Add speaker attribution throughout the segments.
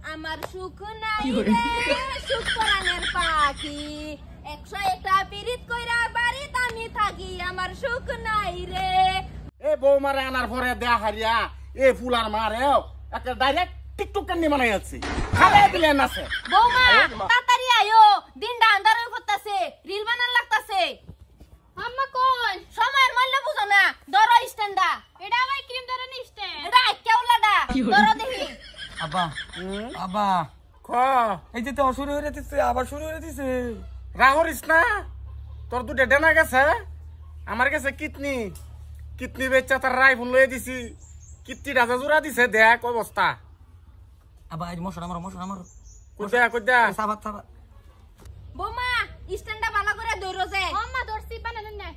Speaker 1: আমার সুখ নাই রে সুখ পরাণের পাখি 101টা পিরিত কইরা বাড়িতে আমি থাকি আমার সুখ নাই রে
Speaker 2: এ বৌমারে আনার পরে দেয়া হারিয়া এ ফুলার মারেও একটা ডাইরেক্ট টিকটক কান্নি বানাই আছে খালে দিলেন আছে
Speaker 1: বৌমা তাড়াতাড়ি আয়ো দিনটা আন্ধার হয়ে পড়তাছে রিল বানান লাগতাছে আম্মা কোন সময়ের মূল্য বুঝো না ধরো স্ট্যান্ডা এটা আবার ক্রিম ধরে নি স্ট্যান্ড এটা কেউলাডা ধরো দেখি
Speaker 3: আব্বা আব্বা
Speaker 2: খ
Speaker 3: এই যে তো শুরু হয়ে দিছে আবার শুরু হয়ে দিছে
Speaker 2: রাহরিস না তোর দুটো ডেনা গেছে আমার কাছে কিডনি কিডনি বেচা তার রাইফুল লয়ে দিছি কিডনি রাজা জোড়া দিছে দেখ অবস্থা
Speaker 3: আব্বা এই মশলা মারো
Speaker 2: কইদা
Speaker 3: সাবাত সাবাত
Speaker 1: বৌমা স্ট্যান্ডা ভালো করে ধরো যে আম্মা ধরছি বানালেন না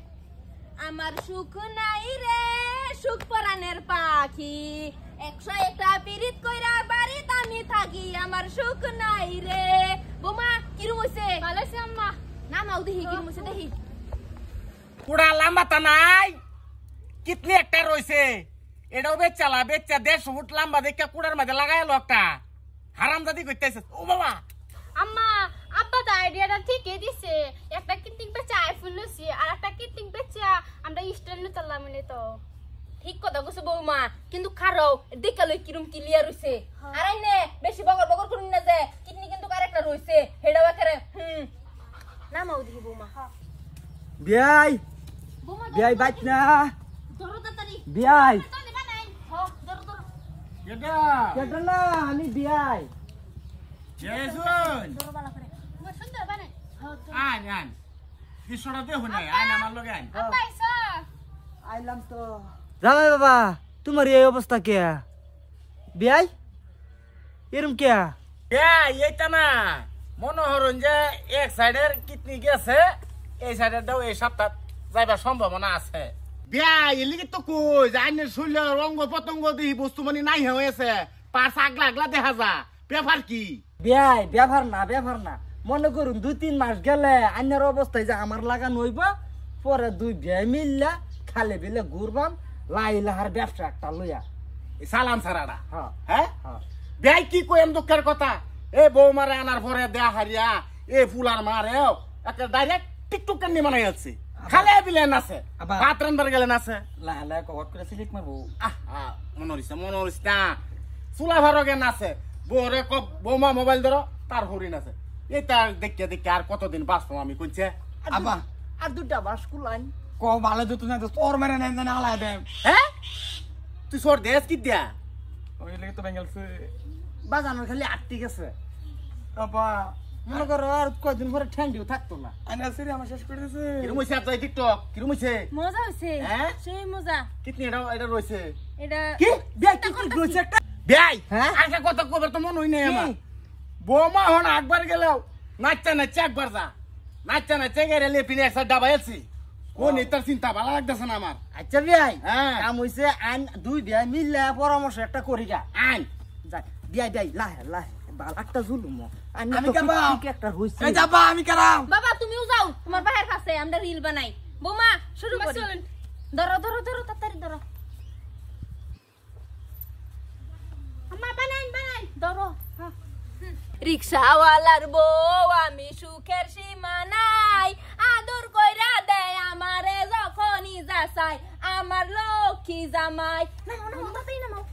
Speaker 1: আমার সুখ নাই রে সুখ পরাণের পাখি 101টা পিরিত কইরা বাড়িতে আমি থাকি আমার সুখ নাই রে বৌমা কিরম হইছে ভালো হইছে আম্মা নামাও দেখি কিরম হইছে দেখি
Speaker 2: পুরা লাম্বাতা নাই কিডনি একটা রইছে এটাও বেচা 1.5 ফুট লম্বা দেখে কুড়ার মধ্যে লাগাইল একটা হারামজাদি কইতেছে ও বাবা
Speaker 4: আম্মা আব্বা তো আইডিয়াটা ঠিকই দিছে একটা কিটিং বেচা আইফোন লছি আর একটা কিটিং বেচা আমরা স্টাইল চললাম মানে তো
Speaker 1: ঠিক কথা কইছে বৌমা কিন্তু খারো দেখা লই কিরম ক্লিয়ার হইছে আর আইনে বেশি বগর বগর করুন না যে কিডনি কিন্তু আরেকটা রইছে হেডাও করে নামাও দেখি বৌমা
Speaker 3: বিয়াই
Speaker 1: বৌমা
Speaker 3: বিয়াই বাইত না
Speaker 1: ধরো তাড়াতাড়ি
Speaker 3: বিয়াই
Speaker 1: তো নিবা নাই ধরো ধরো
Speaker 2: এটা
Speaker 3: কেটে না আমি বিয়াই
Speaker 2: জেসুন
Speaker 1: ধরো ভালো করে
Speaker 4: সুন্দর বানাই
Speaker 2: আন দৃশ্যটা দেখো নাই আইন আমার লগে আইন
Speaker 4: আব্বা আইছো
Speaker 3: আইলাম তো জামাই বাবা তোমার এই অবস্থা কে বিয়াই এরম কে
Speaker 2: এইটা না মনে হরুন যে এক সাইডের কিডনি গেছে এই সাইডের দাও এই সপ্তাহ যাইবার সম্ভাবনা আছে বিয়া এলিগে তো কই জানি শরীর রঙ্গ পতঙ্গ দিই বস্তু মানে নাই হয়েছে পাঁচ আগলা আগলা দেখা যা ব্যাপার কি
Speaker 3: বিয়াই ব্যবহার না মনে করুন 2-3 মাস গেলে আইনার অবস্থায় যে আমার লাগানো হইব পরে দুই বিয়াই মিললা খালে বিলে ঘুরবাম লাইলাহার ব্যবসা একটা লইয়া
Speaker 2: সালাম সারাডা
Speaker 3: হ্যাঁ
Speaker 2: হ্যাঁ
Speaker 3: হ্যাঁ
Speaker 2: বিয়াই কি কইম দুঃখের কথা এ বৌমারে আনার পরে দেয়া হারিয়া এ ফুলার মারেও একটা ডাইরেক্ট টিকটক কান্নি বানাই আছে খালে বিলেন আছে
Speaker 3: আবার-
Speaker 2: ভাত রান্দার গেলেন আছে
Speaker 3: লাহলা কট করে সিলিক মারবো
Speaker 2: মনে হইছে না চুলা ভারো জ্ঞান আছে বউরে বৌমা মোবাইল ধরো তার হরিণ আছে এটা দেখে আর কতদিন বাঁচবো আমি কইছে
Speaker 3: আব্বা
Speaker 5: আর দুটা বাস কুলাইন
Speaker 3: ক ভালো যত না তোর মেরে নেন না আলাই দেম
Speaker 2: হ্যাঁ তুই সর দেশ কি দিয়া
Speaker 3: ওই লাগে তো বেঙ্গলছে
Speaker 5: বাজানোর খালি আটটি গেছে
Speaker 3: আব্বা
Speaker 5: মনে করো আর কয়দিন পরে ঠ্যান্ডিও থাকতো না
Speaker 3: আইনা সিরি আমার শেষ করে দিছে
Speaker 2: কিরম হইছে আপনার টিকটক কিরম হইছে
Speaker 1: মজা হইছে
Speaker 2: হ্যাঁ?
Speaker 1: সেই মজা
Speaker 2: কিতনি এটা রয়েছে
Speaker 1: এটা
Speaker 2: কি
Speaker 5: বিয়া কি কি কইছে একটা
Speaker 2: বেয়াই
Speaker 5: হ্যাঁ?
Speaker 2: একটা কথা কবে তো মনে হই নাই আমার বৌমা হন একবার গেলেও নাচতে একবার যা নাচতে গেলে লেপিনে একসাথে ডাবাইছি কোন এটার চিন্তা ভালো লাগতেছে না আমার
Speaker 5: আচ্ছা বিয়াই
Speaker 2: হ্যাঁ।
Speaker 5: কাম হইছে আইন দুই বিয়া মিললে পরামর্শ একটা করি গা
Speaker 2: আইন
Speaker 5: যাই বিয়াই বিয়াই লাহে বাল একটা জুলুম
Speaker 3: আমি
Speaker 5: আমি
Speaker 3: কেবা?
Speaker 5: একটা হইছে
Speaker 3: এই যাবা আমি কারাম
Speaker 1: বাবা তুমিও যাও তোমার বাহির কাছে আমরা রিল বানাই বৌমা শুরু করি
Speaker 4: চলেন।
Speaker 1: ধরো তাড়াতাড়ি ধরো
Speaker 4: আম্মা বানাই
Speaker 1: ধরো রিক্সাওয়ালার বউ আমি সুখের সীমা নাই আদর কইরা দেয় আমারে যখনই যাচাই আমার লক্ষ্মী জামাই নামাও তাড়াতাড়ি নামাও